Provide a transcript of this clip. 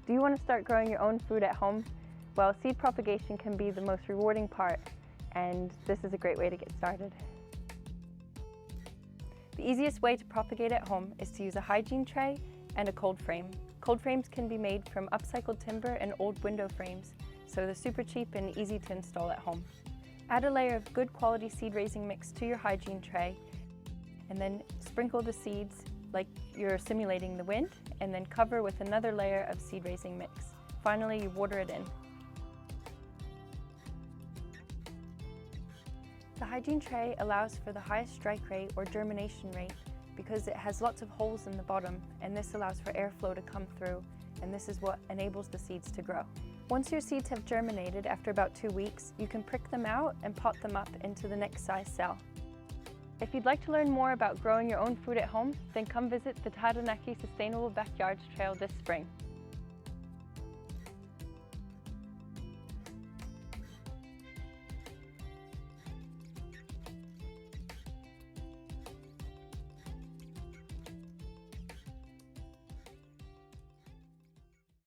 Do you want to start growing your own food at home? Well, seed propagation can be the most rewarding part, and this is a great way to get started. The easiest way to propagate at home is to use a hygiene tray and a cold frame. Cold frames can be made from upcycled timber and old window frames, so they're super cheap and easy to install at home. Add a layer of good quality seed raising mix to your hygiene tray, and then sprinkle the seeds like you're simulating the wind, and then cover with another layer of seed raising mix. Finally, you water it in. The hygiene tray allows for the highest strike rate or germination rate because it has lots of holes in the bottom, and this allows for airflow to come through, and this is what enables the seeds to grow. Once your seeds have germinated after about 2 weeks, you can prick them out and pot them up into the next size cell. If you'd like to learn more about growing your own food at home, then come visit the Taranaki Sustainable Backyards trail this spring.